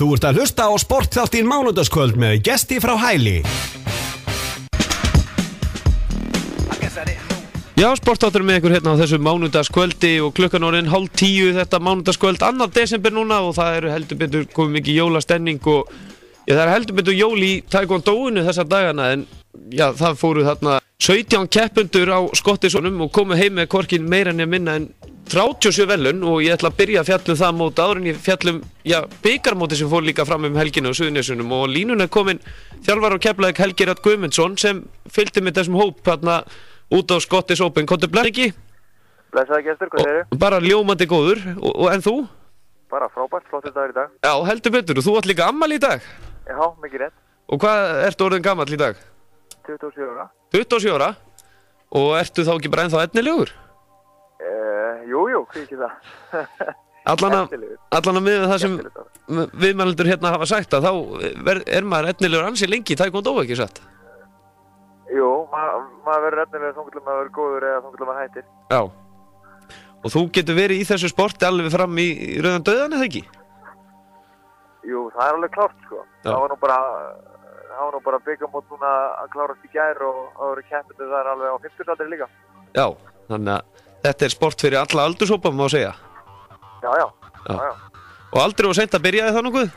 Þú ert að hlusta á sportþáttinn Mánudagskvöld með gesti frá Hæli. Já, sportþáttur með ykkur hérna á þessu mánudagskvöldi og klukkan orðin 9:30 þetta mánudagskvöld 2. desember núna og það eru heldur betur komið mikið jólastemning og það er heldur betur jól í taekwondo-inu þessa dagana en já, það fóru þarna 17 keppendur á skottisónum og komu heim með hvorkin meira en minna en 37 velun og ég ætla að byrja að fjalla það mót áður en ég fjallum, bikarmóti sem fór líka fram helginu á Suðurnesunum og línuna er komin þjálfari á Keflavík Helgi Rafn Guðmundsson sem fylgdi með þessum hóp þarna út á Scottish Open. Komdu bless ekki? Blessaði gestur, hvað segir þið? Bara ljómandi góður og en þú? Bara frábært, flottur dagur í dag. Já, heldur betur og þú átt líka afmæli í dag? Já, mikið rétt. Og hvað ertu orðin gamall í dag? 27 ára. 27 ára? Og ertu þá ekki bara ennþá efnilegur? Jú, hvað ekki það? Allan að miða það sem viðmælendur hérna hafa sagt að þá er maður efnilegur ansi lengi í taekwondo, ekki satt? Jú, maður verður efnilegur þangað maður verður góður eða þangað maður hættir. Já. Og þú getur verið í þessu sporti alveg fram í rauðan dauðan, eða ekki? Jú, það er alveg klárt, sko. Já. Það var nú bara bikarmót núna að klárast í gær og það voru keppindu þar alveg á 50-aldri líka. Já, þannig að þetta er sport fyrir alla aldurshópa, má segja. Já. Og aldrei var seint að byrja það nokkuð?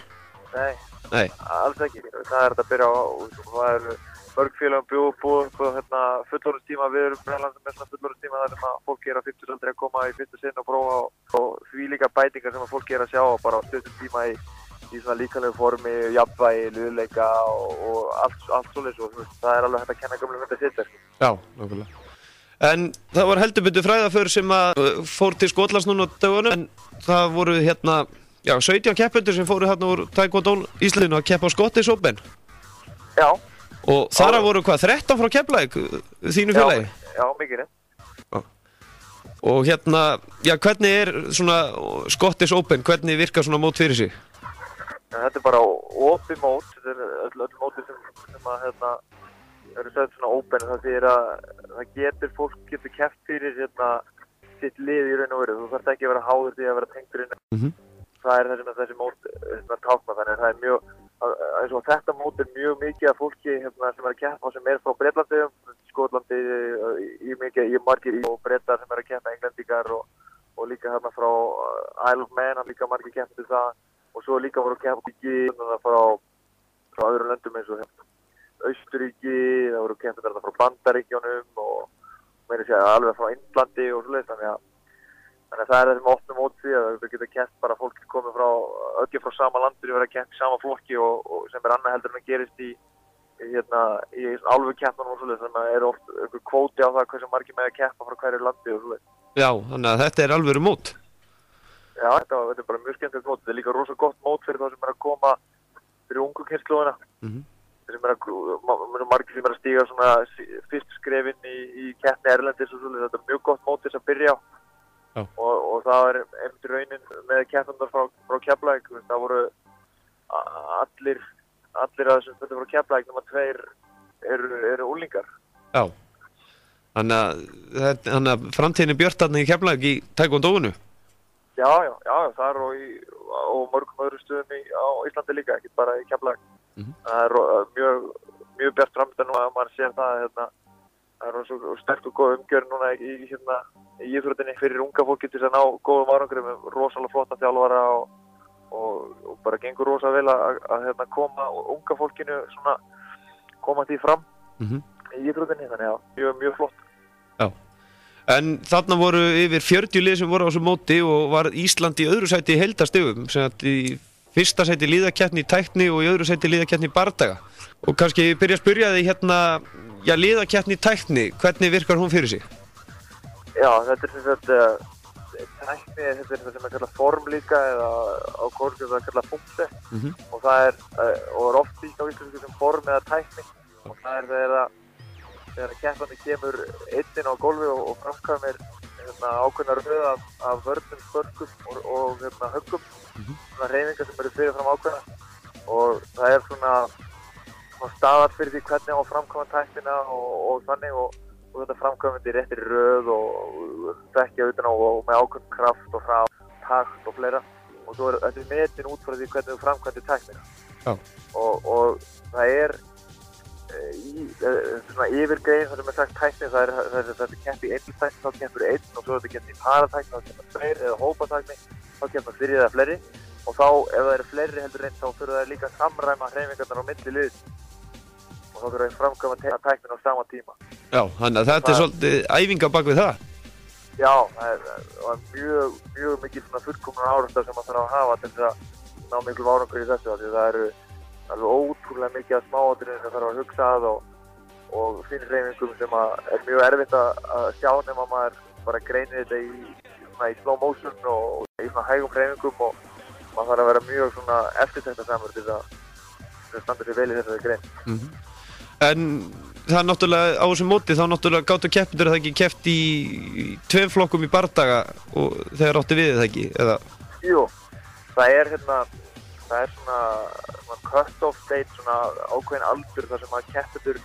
Nei, alls ekki. Það er þetta að byrja á, það er mörg félagum búið fullorðstíma, við erum meðlandum með svona fullorðstíma þar sem að fólki er á 50-aldri að koma í fyrsta sinn og prófa og því líka bætingar sem að fólki er að sjá bara á stuttum tíma í svona líkamlegu formi, jafnvægi, liðleika og allt svoleiðis og það er alveg hægt að kenna gömlu myndi sitt. Já, nákvæmlega. En það var heldur betur fræðaför sem að fór til Skotlands núna á dögunum en það voru 17 keppendur sem fóru hérna úr taekwondo Íslandinu að keppa á Scottish Open. Já. Og þar voru 13 frá Keflavík, þínu félagi? Já, mikið rétt. Og hvernig er svona Scottish Open, hvernig virkar svona mót fyrir sig? Þetta er bara opið mót, þetta er öll móti sem að eru sögð svona open, það þýðir að fólk getur keppt fyrir sitt lið í raun og veru, þú þarft ekki að vera háður því að vera tengdur inn. Það er það sem þessi mót tákna, þannig að það er mjög, eins og þetta mót er mjög mikið af fólki sem er að keppa sem er frá Bretlandi, Skotlandi, í margir og Bretar sem er að keppa englendingar og líka frá Isle of Man, líka margir keppandi það og svo líka voru að keppa frá öðrum löndum eins og Austuríki, það voru keppandi frá Bandaríkjunum og meira segja alveg frá Indlandi og svoleiðis, þannig að það er þessum opnum mót því að það getur keppt bara fólk komið öll frá sama landinu verið að keppa í sama flokki og sem er annað heldur en að gerist í álfukeppnum og svoleiðis, þannig að er oft einhver kvóti á það hversu margir með að keppa frá hverju landi og svoleiðis. Já, þannig að þetta er alvöru mót. Já, þetta er bara mjög skemmtilegt mót, þetta er líka rosa gott mót fyrir þá sem er að koma fyrir ungu kynslóðina. Sem margir sem er að stíga svona fyrstu skrefin í keppni erlendis og svolítið, þetta er mjög gott mót þess að byrja á og það er einmitt raunin með keppandar frá Keflavík, það voru allir að þessum þetta frá Keflavík nema 2 eru úlingar. Já, þannig að framtíðin er björt þarna í Keflavík í taekwondo-inu? Já, þar og mörgum öðrum stöðum á Íslandi líka, ekki bara í Keflavík. Það er mjög bjart framöndan og maður sér það það er svo sterk og góð umgjörð núna í íþróttinni fyrir unga fólki til að ná góðum árangri með rosalega flotta þjálfara og bara gengur rosa vel að koma unga fólkinu svona koma því fram í íþróttinni, þannig að mjög flott. Já. En þarna voru yfir 40 lið sem voru á þessu móti og var Ísland í öðru sæti í heildarstigum, sem að í fyrsta sæti liðakeppni í tækni og í öðru sæti liðakeppni í bardaga. Og kannski byrja að spyrja þig liðakeppni í tækni, hvernig virkar hún fyrir sig? Já, þetta er sem sagt tækni, þetta er það sem kallað form líka eða á kórnum það kallað punkti og það er oft líka á íslensku sem form eða tækni og það er þegar keppandi kemur einn á gólfi og framkvæmir ákveðna röð af vörnum, spörkum og höggum, svona hreyfingar sem eru fyrirfram ákveðna og það er svona staðar fyrir því hvernig á að framkvæma tæknina og þannig og þetta framkvæmandi í réttri röð og þekkja utan á og með ákveðn kraft og takt og fleira og svo þetta metin út frá því hvernig þú framkvæmdir tæknina. Já. Og það svona yfirgrein þar sem sagt tækni, það er keppt í einlistækni, þá keppur einn og svo er þetta keppt í paratækni, þá keppur tveir eða hópatækni, þá keppur þrír eða fleiri og þá ef það eru fleiri heldur einn þá þurfa það líka að samræma hreyfingarnar á milli liðs og þá þurfa að framkvæma tæknin á sama tíma. Já, þannig að þetta er svolítið æfinga bak við það. Já, það var mjög mikið svona fullkomnar árekstar sem maður þarf að hafa til þess að ná miklu árangur í þessu, því það eru alveg ótrúlega mikið af smáatriðum sem þarf að hugsa að og finnshreyfingum sem er mjög erfitt að sjá nema maður bara greinir þetta í slow motion og í svona hægum hreyfingum og maður þarf að vera mjög svona eftirtektarsamur til að standa sér vel í þessari grein. En það er náttúrulega á þessum móti þá náttúrulega gátu keppendur það ekki keppt í tveim flokkum í bardaga og þegar átti við það ekki, eða? Jú, það er svona cut-off date, svona ákveðin aldur þar sem að keppendur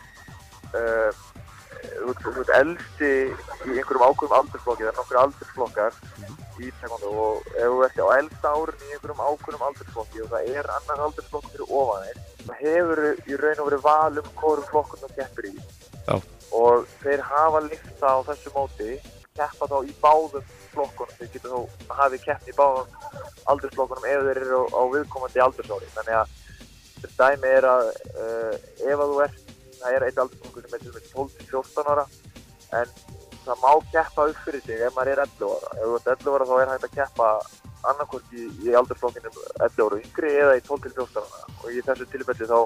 þú ert elsti í einhverjum ákveðum aldursflokki, það er nokkur aldursflokkar í taekwondo og ef þú ert á elsta árun í einhverjum ákveðum aldursflokki og það er annar aldursflokk fyrir ofan þér, það hefur í raun og verið val hvorum flokkum það keppir í. Já. Og þeir hafa lista á þessu móti, keppa þá í báðum flokkunum, þeir geta þá hafið keppni í báðum aldursflokkunum ef þeir eru á viðkomandi aldursári. Þannig að þetta dæmi er að ef að það er eitt aldursflokkur sem er til 12 til 14 ára en það má keppa upp fyrir sig ef maður er 11 ára. Ef þú ert 11 ára þá er hægt að keppa annarkvort í aldursflokkinu 11 ára yngri eða í 12 til 14 ára og í þessu tilfelli þá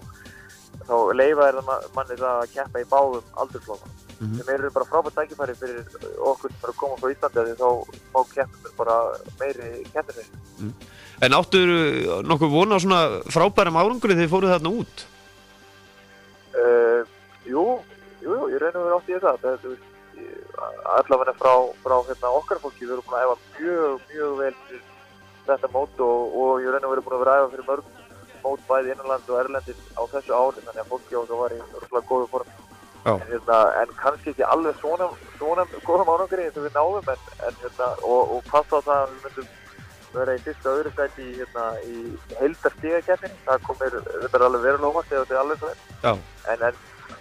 leyfa þeir manni það að keppa í báðum aldursflokkunum sem eru bara frábært tækifæri fyrir okkur sem eru að koma frá Íslandi því þá má keppnum bara meiri keppnisveit. En áttuðu nokkuð vona á svona frábærum árangri þegar fóruð þarna út? Jú, ég raun og veru átti ég það. Allavega frá okkar fólki, við erum búin að æfa mjög vel fyrir þetta mót og ég raun og veru búin að vera að æfa fyrir mörg mót bæði innanlands og erlendis á þessu ári, þannig að fólki okkar var í rosalega góðu formi. En kannski ekki alveg svona góðum árangri eins og við náðum og passa á það að við myndum vera í fyrsta og öðru sæti í heildarstigakeppninni. Það kom mér alveg verulega óvart þegar þetta er alveg svo vel. En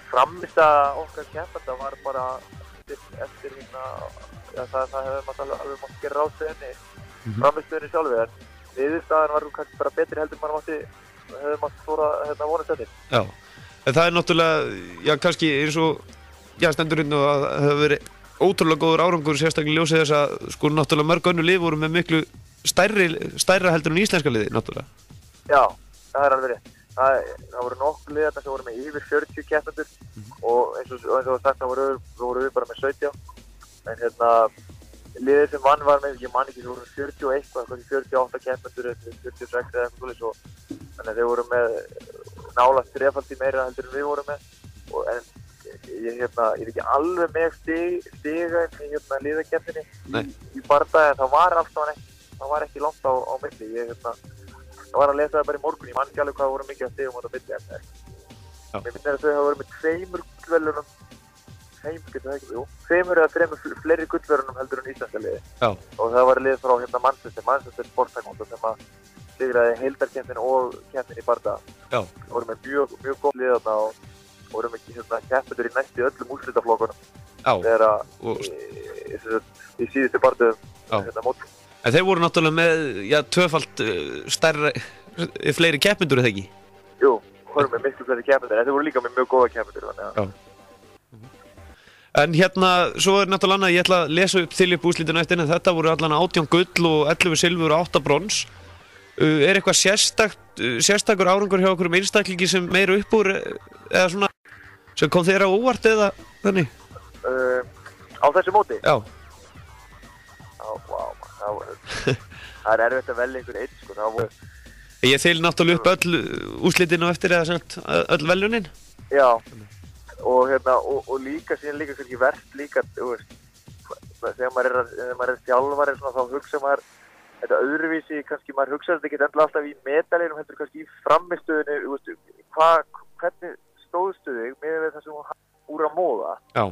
framvista okkar keppanda var bara eftir það hefði maður alveg mátt gera ráð fyrir henni framvistunni sjálfi, en niðurstaðan var kannski bara betri heldur hefði mátt þóra vonast eftir. Já, en það er náttúrulega, já kannski eins og stendur hérna að það hefur verið ótrúlega góður árangur sérstaklega ljósið þess að sko náttúrulega mörg önnur lið voru með miklu stærra heldur en íslenska liði náttúrulega. Já, það er alveg rétt. Það voru nokkur liðarna sem voru með yfir 40 keppendur og eins og sagt þá voru við bara með 17 en liðið sem vann var með, ég man ekki, það voru 41 eitthvað 48 keppendur eða 46 eða eitthvað svolítið svo þannig að þeir voru með nálægt þrefaldi meira heldur en við vorum með en ég er ekki alveg með stiga í liðakeppninni í bardaga en það var ekki langt á milli. Ég var að lesa það bara í morgun, ég man ekki alveg hvað voru mikið að stigum á þetta milli en mér finnst að þau hafa verið með 2 gullverðlaunum tveimur eða þremur fleiri gullverðlaunum heldur en íslenska liði. Já. Og það var lið frá Manchester Sport Taekwondo sem að sigraði heildarkeppnin og keppnin í bardaga. Já. Það voru með mjög góð lið þarna og voru með keppendur í næstu öllum úrslitaflokkunum. Já. Þegar í síðustu bardagum móti. En þeir voru náttúrulega með tvöfalt stærra, fleiri keppendur eða ekki? Jú, voru með miklu fleiri keppendur, en þeir voru líka með mjög góða keppendur. Já. En svo er náttúrulega annað, ég ætla að lesa upp til upp úrslitinu eftir en þetta voru allan 18 gull og 11 silfur og 8 brons. Er eitthvað sérstakur árangur hjá okkur einstaklingi sem meira upp úr eða svona sem kom þér á óvart eða þannig? Á þessu móti? Já. Það er erfitt að velja einhver einn sko. Ég þyl náttúrulega upp öll úrslitinu eftir eða öll veljunin? Já. Og líka kannski verst líka, þegar maður er þjálfari þá hugsa maður þetta öðruvísi, kannski maður hugsa þetta ekki endilega alltaf í medalínum, heldur kannski í frammistöðinu, hvernig stóðstu þig með það sem úr að móða. Já.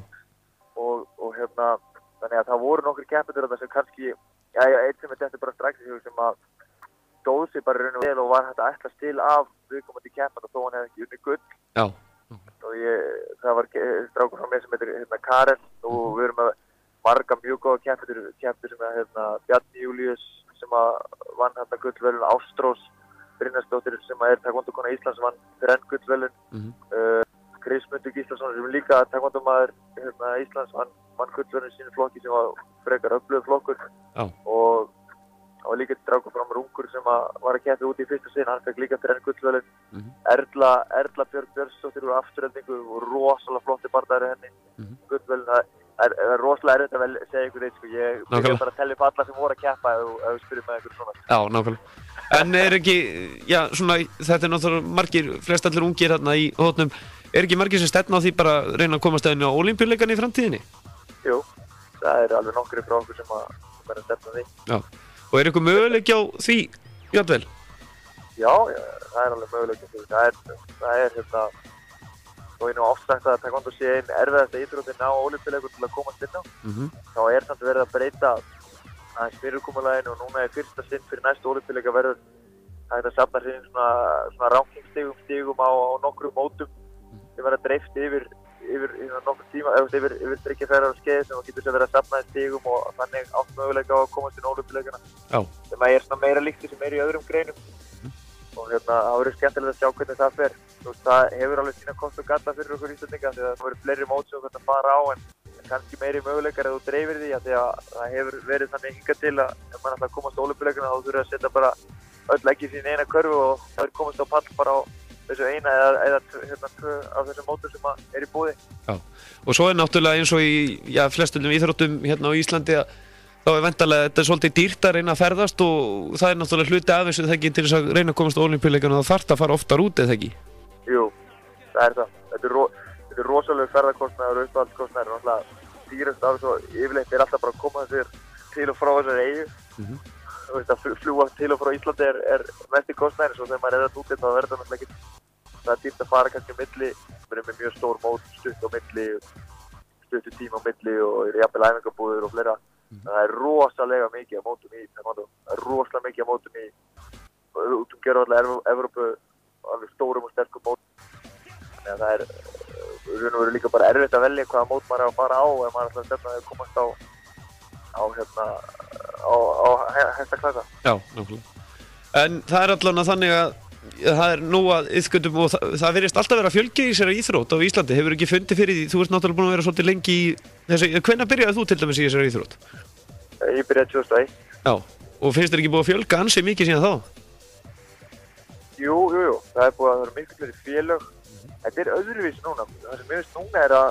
Og þannig að það voru nokkur keppendur sem kannski, einn sem þetta bara strax sem að stóð sig bara raun og vel og var hægt að ætlast til af viðkomandi keppanda þó hann hefði ekki unnið gull. Já. Og það var strákur frá mér sem heitir Karel og við erum með marga mjög góða keppir sem Bjarni Júlíus sem vann gullverðlaun, Ástrós Brynjarsdóttir sem taekwondo-kona Íslands vann 3 gullverðlaun. Krismundur Gíslason sem líka taekwondo-maður Íslands vann gullverðlaun í sínu flokki sem var frekar öflugur flokkur. Já. Og líka strákur frá mér ungur sem var að keppa úti í fyrsta sinn, hann fekk líka 3 gullverðlaun. Erla Björg Björnsdóttir úr afturhendingu og rosalega flotti bardaðir henni. Gullverðlaun, það er rosalega erfitt að segja ykkur eitt, sko. Ég byrja bara að tellja upp alla sem voru að keppa ef þú spyrir með ykkur svona. Já, nákvæmlega. En ekki, já, svona, þetta náttúrulega margir, flest allir ungir hérna í hótnum, ekki margir sem stefna á því bara að reyna að komast inn á Ólympíuleikana í framtíðinni? Jú, það alveg nokkrir frá okkur sem að stefna því. Já, og eitthvað möguleiki á því, jafnvel? Já, það alveg möguleiki á því. Það og ég nú oft sagt að taekwondo sé einn erfiðasta íþróttin á Ólympíuleikum til að komast inn á. Þá samt verið að breyta aðeins fyrirkomulaginu og núna fyrsta sinn fyrir næstu Ólympíuleika verður hægt að safna sér svona rankingstigum á nokkrum mótum sem verða dreift yfir nokkur tíma, yfir 3 ferðar á skeið sem getur sem verið að safna stigum og þannig átt möguleika á að komast inn á Ólympíuleikana. Já. Sem svona meira líkt sem í öðrum greinum. Og það verður skemmtilegt að sjá hvernig það fer. Það hefur alveg sína kost og galla fyrir okkur Íslendinga því að það verður fleiri mót sem þetta fara á en kannski meiri möguleikar ef þú dreifir því því að það hefur verið þannig hingað til að ef maður ætlar að komast á Ólympíuleikana þá þurfa að setja bara öll ekki sín eina körfu og það verður komast á pall bara á þessu eina eða 2 af þessum mótum sem í boði. Já, og svo náttúrulega eins og í flestum íþróttum hérna á Íslandi að þá vendarlega þetta svolítið dýrt að reyna að ferðast og það náttúrulega hluti af þessu þekki til þess að reyna að komast á Ólympíuleikana og það þarf að fara oftar út eða ekki? Jú, það það. Þetta er rosalega ferðarkostnaður og uppáhaldskostnaður og náttúrulega dýrast af þessu yfirleitt alltaf bara að koma sér til og frá þessari eyju. Að fljúga til og frá Íslandi er mesti kostnaður svo þegar maður það úti þá verður það náttúrulega ekki það er dýrt að fara kannski á milli með mjög stór mót, stutt á milli stuttu tíma á milli og jafnvel æfingabúðir og fleira. Það er rosalega mikið á mótum í taekwondo. Það er rosalega mikið á mótum í út gerðarlega Evrópu alveg stórum og sterkum mótum. Þannig að það verður líka bara erfitt að velja hvaða mót maður að fara á ef maður ætlar að stefna að komast á hæsta klassa. Já, nákvæmlega. En það er allavega þannig að það er nú að iðkendum og það virðist alltaf vera fjölgi í þessari íþrótt á Íslandi. Hefur ekki fundið fyrir því? Þú ert náttúrulega búin að vera svolítið lengi í þessu. Hvenær byrjaði þú til dæmis í þessari íþrótt? Ég byrjaði 2001. Já, og finnst þér ekki búið að fjölga ansi mikið síðan þá? Jú. Það er búið að vera miklu fleiri félög. Þetta er öðruvísi núna. Það sem ég veist núna er að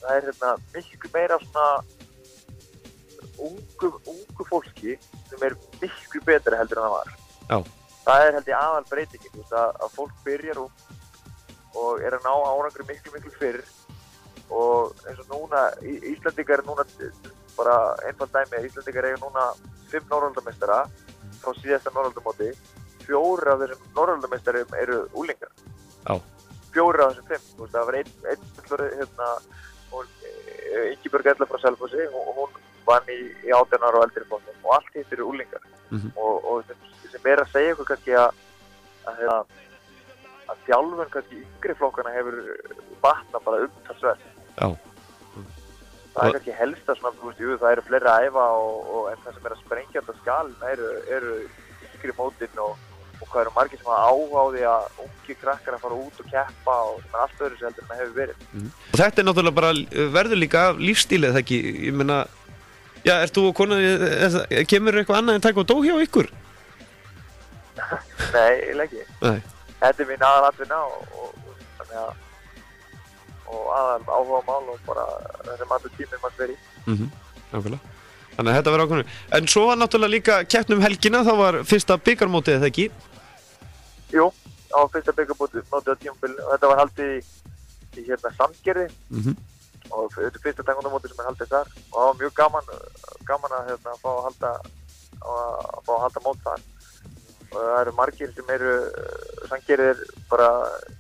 það er miklu meira svona ungu fólki sem er miklu betra heldur en það var. Já. Það er held ég aðal breytingin, að fólk byrjar og er að ná árangri miklu fyrr og eins og núna, Íslandingar núna, bara einfalt dæmi, Íslandingar eiga núna 5 Norðurlandameistara frá síðasta Norðurlandamóti, 4 af þessum Norðurlandameistarum eru úlingar. Já. 4 af þessum 5, það var einn Ingibjörg Erla frá Selfossi og hún vann í 18 ára og eldri flokkum og allt hitt eru úlingar. Og sem að segja ykkur kannski að þjálfun kannski yngri flokkana hefur batnað bara umtalsvert. Já. Það er kannski helst að það eru fleiri að æfa en það sem að sprengja þetta skal eru yngri mótin og hvað eru margir sem hafa áhuga á því að ungi krakkar að fara út og keppa og sem allt öðru sem heldur en það hefur verið. Og þetta er náttúrulega bara verður líka lífstílið það ekki, ég meina, ert þú og konan, kemur eitthvað annað en taekwondo hjá ykkur? Nei, eiginlega ekki. Nei. Þetta er mín aðal atvinna og aðal áhuga mál og bara þessum allur tíminn maður fer í. Nákvæmlega. Þannig að þetta verður ákveðinu. En svo var náttúrulega líka keppni helgina, þá var fyrsta bikarmótið eða ekki? Jú, það var fyrsta bikarmótið á tímabilinu og þetta var haldið í Sandgerði og þetta er fyrsta taekwondo-mótið sem haldið þar og það var mjög gaman að fá að halda mót þar. Og það eru margir sem eru, Sandgerði er bara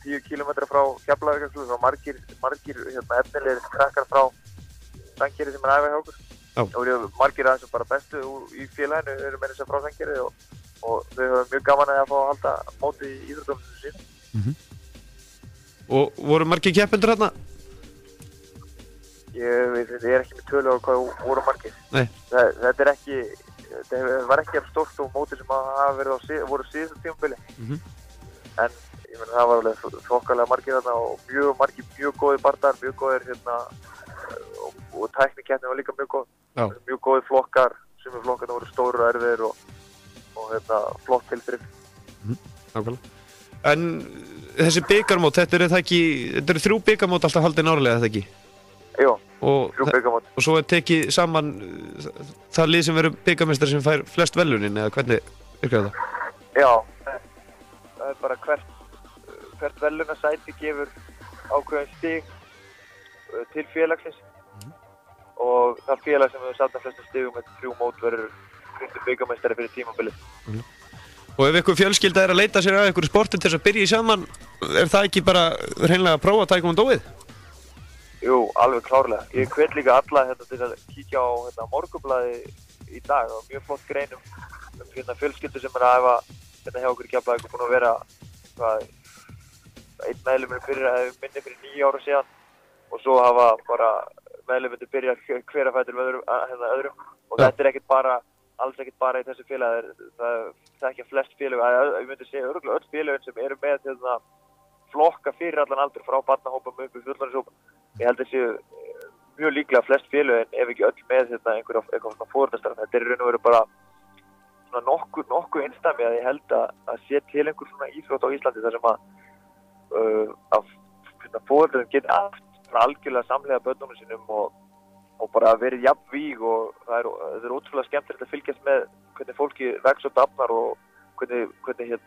10 km frá Keflavík og margir efnilegir krakkar frá Sandgerði sem æfa hjá okkur. Og margir aðeins bara bestu í félaginu eru meira sem frá Sandgerði og við höfum mjög gaman að fá að halda móti í íþróttum sín. Og voru margir keppendur þarna? Ég er ekki með tölu á hvað voru margir. Nei. Þetta var ekki af stórt og móti sem voru síðustu tímabili. En ég meina það var alveg þokkalega margir þarna og mjög góðir bardagar, mjög góðir og tæknikeppnin var líka mjög góð. Já. Mjög góðir flokkar, sumir flokkarnir voru stórir og erfiðir og flott tilþrif. Nákvæmlega. En þessi bikarmót, þetta eru 3 bikarmót alltaf haldin árlega, þetta ekki? Jú, Og 3 bikarmót. Og svo tekið saman það lið sem verður bikarmeistari sem fær flest verðlaunin, eða hvernig virkar það? Já, það er bara hvert verðlaunasæti gefur ákveðin stig til félagsins og það félag sem hefur safnað flestum stigum með 3 mót verður bikarmeistari fyrir tímabilið. Og ef ykkur fjölskylda er að leita sér að ykkur sportin til þess að byrja í saman, er það ekki bara hreinlega að prófa taekwondo-ið? Jú, alveg klárlega. Ég hvet líka alla til að kíkja á Morgunblaðið í dag og mjög flott grein um fjölskyldur sem er að æfa hjá okkur í Keflavík og búin að vera einn meðlumur minni fyrir 9 ára síðan og svo hafa bara meðlumundir byrjað hver að fætur öðrum og þetta er alls ekkert bara í þessu félagi, það ekki flest félög, ég myndi segja örugglega öll félögin sem eru með flokka fyrir allan aldur frá barnahópum upp í fullorðinshópum. Ég held að séu mjög líklega flest félögin ef ekki öll með eitthvað svona foreldrastarf. Þetta er í raun og veru bara svona nokkuð einsdæmi að ég held að sé til einhver svona íþrótt á Íslandi þar sem að foreldrarnir geti algjörlega samhliða börnunum sínum og bara verið jafnvíg og það er ótrúlega skemmtilegt að fylgjast með hvernig fólki vex og dafnar og hvernig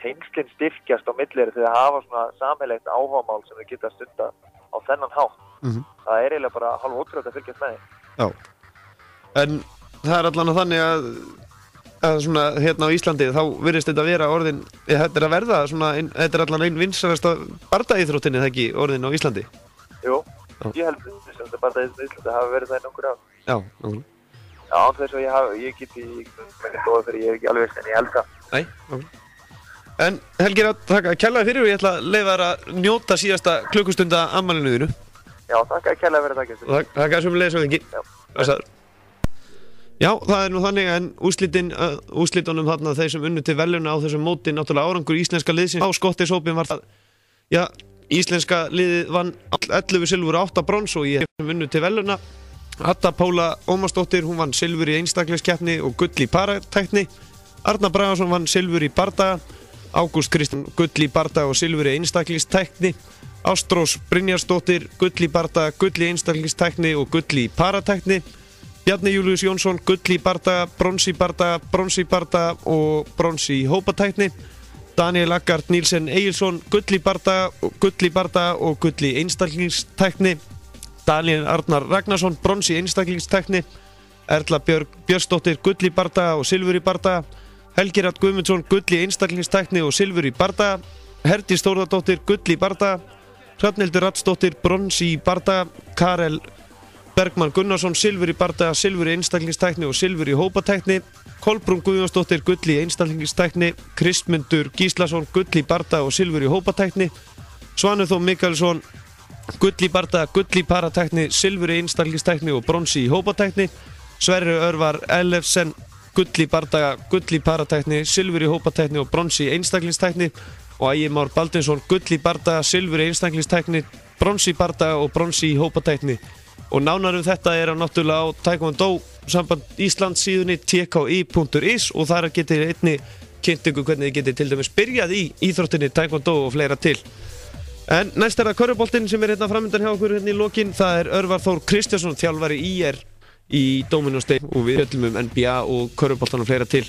tengslinn styrkjast á milli þegar það hafa svona sameiginlegt áhugamál sem þau geta stunda á þennan hátt. Það er eiginlega bara hálf ótrúlegt að fylgjast með því. Já. En það er allan þannig að svona á Íslandi þá virðist þetta vera orðin, þetta er að verða svona, þetta er allan einn vinsælasta bardaíþróttinni það ekki orðin á Íslandi? Jú. Ég held að þetta bara í Íslandi hafi verið það í nokkur ár. Já, nákvæmlega. Já, án þess að ég geti góða fyrir, ég er ekki alveg veist en ég held það. Nei, nákvæmlega. En Helgi Rafn, þakka kærlega fyrir og ég ætla að leyfa þér að njóta síðasta klukkustunda afmælinu þínu. Já, þakka kærlega fyrir það. Og þakka sömuleiðis og Helgi. Já, það er nú þannig en úrslitunum þarna þeir sem unnu til verðlauna á þessum móti náttúrulega árangur íslenska liðsins á Skottishópinn var það. Já, íslenska liðið vann 11 silfur og 8 brons og ég hef unnu til verðlauna. Hadda Pála Ómarsdóttir, hún vann silfur í einstaklingskeppni og gull í paratækni. Arnar Bragason vann silfur í bardaga. Ágúst Kristján gull í bardaga og silfur í einstaklingstækni. Ástrós Brynjarsdóttir gull í bardaga, gull í einstaklingstækni og gull í paratækni. Bjarni Júlíus Jónsson gull í bardaga, brons í bardaga og brons í hópatækni. Daniel Aggard Nílsen Egilsson gull í bardaga og gull í einstaklingstækni. Daniel Arnar Ragnarsson brons í einstaklingstækni. Erla Björnsdóttir gull í bardaga og silfur í bardaga. Helgi Rafn Guðmundsson gull í einstaklingstækni og silfur í bardaga. Herdís Þórðardóttir gull í bardaga. Hrafnhildur Ratsdóttir brons í bardaga. Karel Bergmann Gunnarsson silfur í bardaga, silfur í einstaklingstækni og silfur í hópatækni. Kolbrún Guðjónsdóttir gull í einstaklingstækni. Kristmundur Gíslason gull í bardaga og silfur í hópatækni. Svanur Þór Mikaelsson gull í bardaga, gull í paratækni, silfur í einstaklingstækni og brons í hópatækni. Sverrir Örvar Ellefsen gull í bardaga, gull í paratækni, silfur í hópatækni og brons í einstaklingstækni. Og Ægir Már Baldvinsson gull í bardaga, silfur í einstaklingstækni, brons í bardaga og brons í hópatækni. Og nánar þetta er náttúrulega á Taekwondo samband Íslands síðunni tki.is og þar getið einni kynnt ykkur hvernig þið getið til dæmis byrjað í íþróttinni Taekwondo og fleira til. En næst er það körfuboltinn sem er framöndan hjá okkur í lokin. Það er Örvar Þór Kristjánsson, þjálfari ÍR í Dominos Day og við fjöllum NBA og körfuboltan og fleira til.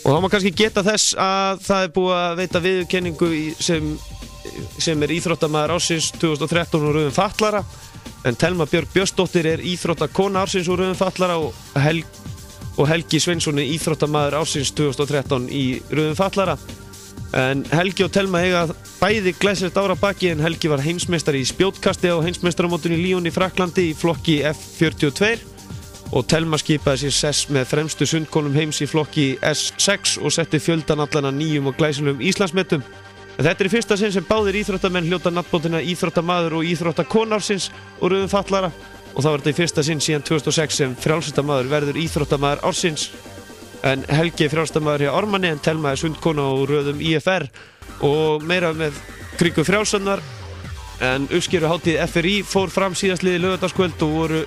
Og þá má kannski geta þess að það er búið að veita viðurkenningu sem er íþróttamaður ársins 2013 úr röðum fatlara, en Telma Björg Björnsdóttir er íþróttakona ársins úr röðum fatlara og Helgi Sveinsson er íþróttamaður ársins 2013 í röðum fatlara. En Helgi og Telma eiga bæði glæsilegt ára baki, en Helgi var heimsmeistari í spjótkasti á heimsmeistaramótinu í Lyon í Frakklandi í flokki F42. og Telma skipaði sér sess með fremstu sundkonum heims í flokki S6 og setti fjöldan allana nýjum og glæsilegum Íslandsmetum. En þetta í fyrsta sinn sem báðir íþróttamenn hljóta nafnbótina íþróttamaður og íþróttakonarsins og röðum fallara, og þá var þetta í fyrsta sinn síðan 2006 sem frjálsindamaður verður íþróttamaður ársins. En Helgi frjálsindamaður hjá Ármanni en Telma sundkona og röðum IFR og meira með kringu frjálsannar. En uppskeruhátíð FRÍ fór fram síðastliðið laugardagskvöld og voru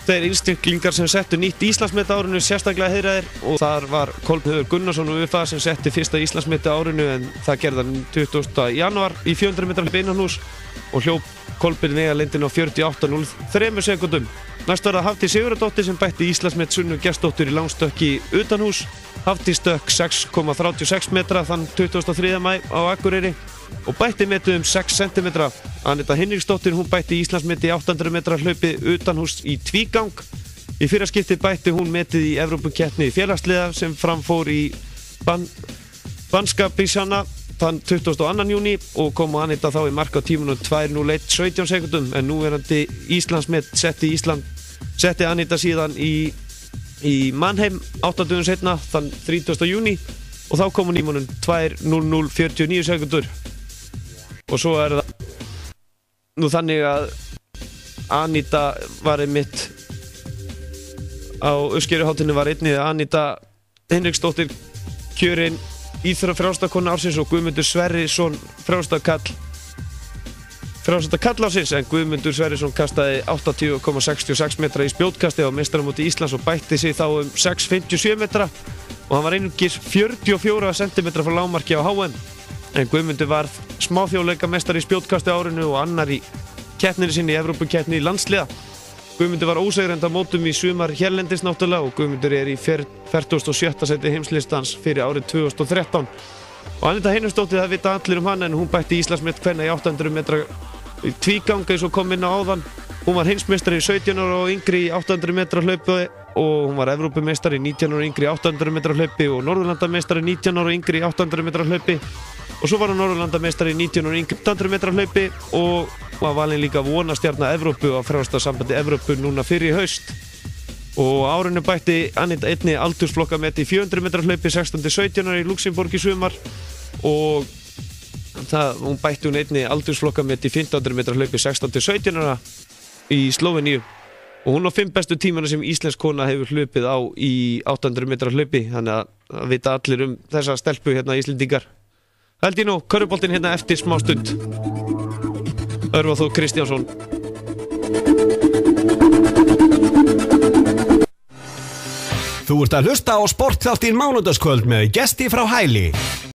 þeir einstaklingar sem settu nýtt Íslandsmet á árinu sérstaklega heiðraðir, og þar var Kolbeinn Gunnarsson og UFA sem setti fyrsta Íslandsmeti á árinu, en það gerði hann 20. janúar í 400 metra hlaupi innanhús og hljóp Kolbeinn vegalengdina á 48,03 sekúndum. Næst var það Hafdís Sigurðardóttir sem bætti Íslandsmet Sunnu Gestsdóttur í langstökki utanhús. Hafdís stökk 6,36 metra þann 23. maí á Akureyri og bætti metið 6 cm. Anita Hinriksdóttir, hún bætti Íslandsmeti í 800 metra hlaupi utanhús í tvígang. Í fyrra skipti bætti hún metið í Evrópukeppni félagsliða sem framfór í Banska Byzjana þann 22. júní og kom Anita þá í mark á tímunum 2:01:17 sekúndum, en núverandi Íslandsmet setti Anita síðan í Mannheim 8 dögum seinna þann 30. júní og þá kom hún í tímunum 2:00:49 sekúndur. Og svo það nú þannig að Anita var einmitt á uppskeruhátíðinni var einnig Anita Hinriksdóttir kjörin frjálsindakona ársins og Guðmundur Sverrisson frjálsindakall ársins, en Guðmundur Sverrisson kastaði 80,66 metra í spjótkasti á meistaramóti Íslands og bætti sig þá 6,57 metra og hann var einungis 44 cm frá lágmarki á HM. En Guðmundur varð smáþjóðleikameistari í spjótkasti árinu og annar í keppninni sinni í Evrópukeppni í landsliða. Guðmundur var ósigrandi á mótum í sumar hérlendis náttúrulega og Guðmundur í 47. sæti heimslistans fyrir árið 2013. Og Anita Hinriksdóttir, það vita allir hann, en hún bætti Íslandsmet kvenna í 800 metra tvígang eins og kom inn á áðan. Hún var heimsmeistari 17 ára og yngri í 800 metra hlaupi og hún var Evrópumeistari 19 ára og yngri í 800 metra hlaupi og Norðurlandameistari 19 ára og yngri í 800 metra hlaupi. Og svo var hann Norðurlandameistari 19 ára og yngri í 800 metra hlaupi og var valinn líka vonastjarna Evrópu á Frjálsindasambandi Evrópu núna fyrir í haust. Og árinu bætti Anita einnig aldursflokkameti í 400 metra hlaupi 16-17 ára í Luxemborg í sumar og hún bætti hún einnig aldursflokkameti í 1500 metra hlaupi 16-17 ára í Slóveníu. Og hún á 5 bestu tímana sem íslensk kona hefur hlaupið á í 800 metra hlaupi, þannig að vita allir þessa stelpu hérna Íslendingar. Held ég nú, körfuboltinn hérna eftir smá stund. Örvar Þór Kristjánsson. Þú ert að hlusta á Sportþáttinn mánudagskvöld með gesti frá Hæli.